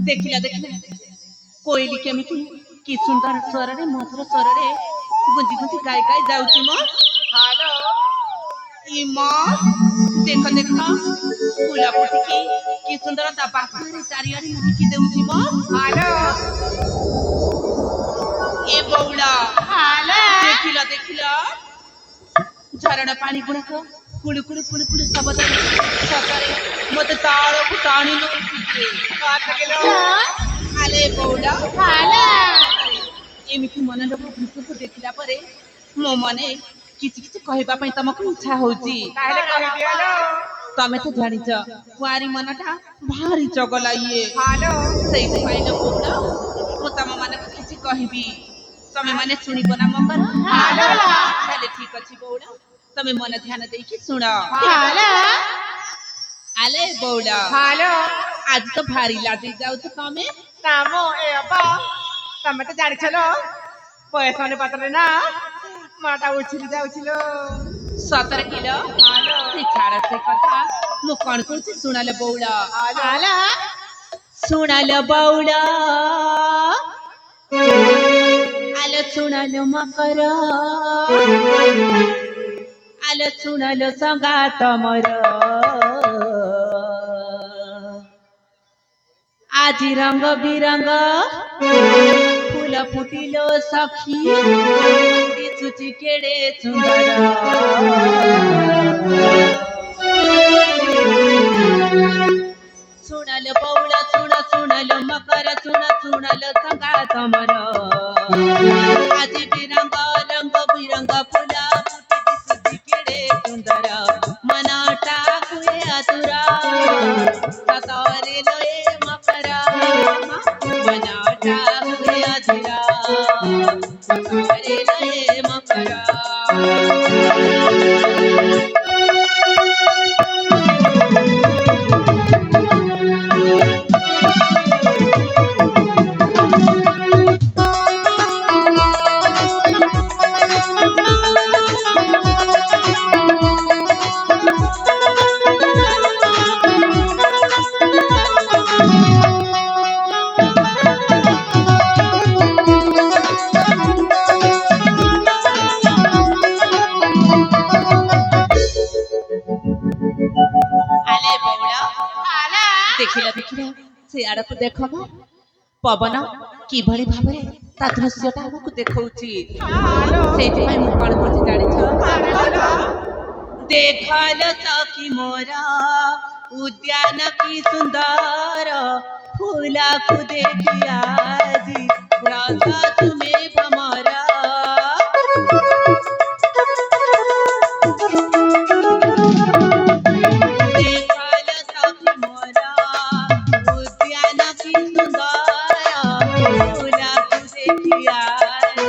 ଦେଖିଲା ଦେଖିଲା କୋଇଲି କେମିତି କି ସୁନ୍ଦର ସ୍ୱରରେ ମଧୁର ସ୍ୱରରେ ଗୁଞ୍ଜି ଗୁଞ୍ଜି ଗାଇ ଗାଇ ଯାଉଛି ମ ହାଲୋ ଇମ ଦେଖ ଦେଖ ଫୁଲ ଫୁଟିକି କି ସୁନ୍ଦର ତା ବାସ୍ନାରେ ଚାରିଆଡେ ମହକି ଦେଉଛି ମ ହାଲୋ ଏ ବଉଳା ହାଲୋ ଦେଖିଲ ଦେଖିଲ ଝରଣା ପାଣି ଗୁଡାକ କୁଳୁ କୁଳୁ କୁଳୁ କୁଳୁ ଶବଦରେ ସତରେ ମତେ ତାଳକୁ ଟାଣି ନଉଛି ଆଲେ ବଉଳା ଏମିତି ମନଲୋଭା ଦୃଶ୍ୟକୁ ଦେଖିଲା ପରେ ମୋ ମନେ କିଛି କିଛି କହିବା ପାଇଁ ତମକୁ ଇଚ୍ଛା ହଉଛି ତାହେଲେ କହିଦିଅଲୋ ତମେ ତ ଜାଣିଛ କୁଆରୀ ମନଟା ଭାରି ଚଗଲା ଇଏ ହାଲୋ ସେଇଥିପାଇଁ ଲୋ ବଉଳା ମୁଁ ତମ ମାନଙ୍କୁ କିଛି କହିବି ତମେ ମାନେ ଶୁଣିବ ନା ମୋ କର ହାଲୋ ତାହେଲେ ଠିକ ଅଛି ବଉଳା ତମେ ମନ ଧ୍ୟାନ ଦେଇକି ଶୁଣ ହାଲୋ ଆଲେ ବଉଳା ହାଲୋ ଆଜି ତ ଭାରି ଲାଜି ଯାଉଛ ତମେ ନାମ ଏ ଅପା ତମେ ତ ଜାଣିଛଲୋ ବୟସ ଅନୁପାତରେ ନା ମାଟା ଉଛିଲି ଯାଉଛିଲୋ ସତରେ କିଲୋ ହାଲୋ ସେ ଛାଡ ସେ କଥା ମୁଁ କଣ କହୁଛି ଶୁଣାଲେ ବଉଳା ହାଲୋ ଶୁଣାଲ ବଉଳା ଆଲୋ ଶୁଣାଲ ମକର ଆଲୋ ଶୁଣାଲ ସଙ୍ଗାତ ମୋର ଆଜି ରଙ୍ଗ ବିରଙ୍ଗ ଫୁଲ ଫୁଟିଲୋ ସଖୀ ଦିଶୁଚି କେଡେ ସୁନ୍ଦର ଶୁଣାଲ ବଉଳ ଶୁଣ ଶୁଣାଲ ମକର ଶୁଣ ଶୁଣାଲ ସଙ୍ଗାତ ମୋର ଆଜି ବିରଙ୍ଗ ରଙ୍ଗ ବିରଙ୍ଗ ଫୁଲ ଫୁଟି ଦିଶୁଚି କେଡେ ସୁନ୍ଦର ମନଟା ହୁଏ ଆତୁର ସତରେ ଲୋ ଏ ମକର ମନଟା ହୁଏ ଆତୁର ସତରେ ଲୋ ଏ ମକର ଆଲେ ବଉଳ ହାଲୋ ଦେଖିଲ ଦେଖିଲ ସେ ଆଡକୁ ଦେଖ ମ ପବନ କିଭଳି ଭାବରେ ତା ଦୃଶ୍ୟଟା ଆମକୁ ଦେଖଉଛି ହାଲୋ ସେଇଥିପାଇଁ ମୁଁ କଣ କହୁଛି ହାଲୋ ଜାଣିଛ ଦେଖଲ ସଖୀ ମୋର ଉଦ୍ୟାନ କି ସୁନ୍ଦର ଫୁଲକୁ ଦେଖି ଆଜି ରସ ତୁମେ ଭମର ଦେଖଲ ସଖୀ ମୋର ଉଦ୍ୟାନ କି ସୁନ୍ଦର ଫୁଲକୁ ଦେଖି ଆଜି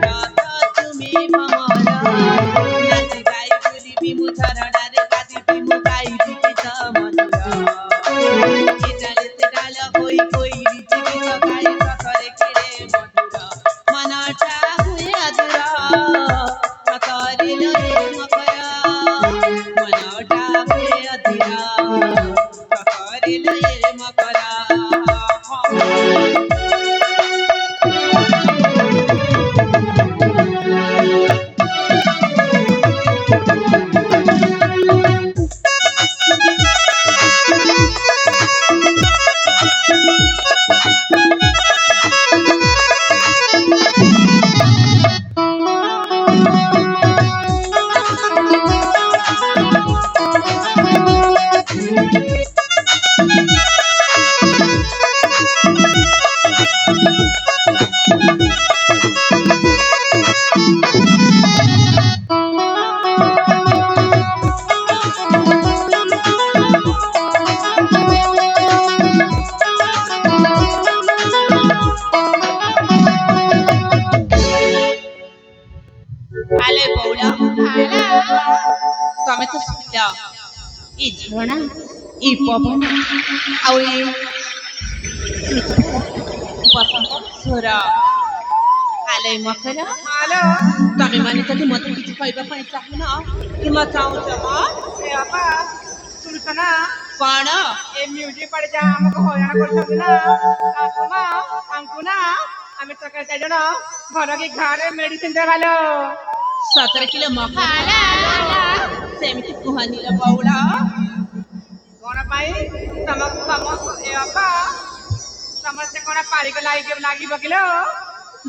ରସ ତୁମେ ଭମର ନାଚି ଗାଇ ବୁଲିବି ମୁଁ ଝରଣାରେ ଗାଧିବି ମୁଁ ଗାଇବି ଗୀତ ମଧୁର ଏ ଡାଲେ ସେ ଡାଲ ହୋଇ କୋଇଲି ଗୀତ ଗାଇ ସତରେ କେଡ଼େ ମଧୁର ମନଟା ହୁଏ ଆଦୁର ସତରେ ଲୋ ଏ ମକର ମନଟା ହୁଏ ଅଧୀର ସତରେ ଲୋ ଏ ମକର ଏ ଝରଣା ଏ ପବନ ଆଉ ଏ ବସନ୍ତ ସ୍ୱର ଆଲେ ମକର ହ୍ୟାଲୋ ତମେ ମାନେ ଯଦି ମତେ କିଛି କହିବା ପାଇଁ ଚାହୁଁନ କିମ୍ବା ଚାହୁଁଛ ମ ଏ ବାପା ଶୁଣୁଛ ନା କଣ ଏ ମ୍ୟୁଜିକ ପାଡି ଯାହା ଆମକୁ ହଇରାଣ କରୁଛନ୍ତି ନା ତାଙ୍କୁ ମା ତାଙ୍କୁ ନା ଆମେ ସକାଳେ 4 ଜଣ ଘର କି ଘରେ ମେଡିସିନ ଦେବାଲୋ ସତର କିଲୋ ମକର ସେମିତି କୁହନି ଲୋ ବଉଳ କଣ ପାଇଁ ତମ ତମ ଏ ବାପା ତମର ସେ କଣ ପାଳିକ ଲାଗିବ କିଲୋ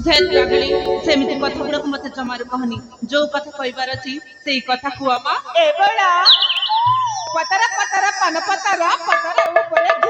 ଧେତ୍ ପାଗଳି ସେମିତି କଥା ଗୁଡାକ ମତେ ଜମାରୁ କହନି ଯୋଉ କଥା କହିବାର ଅଛି ସେଇ କଥା କୁହ ମ ଏ ବଉଳ ପତର ପତର ପାନ ପତର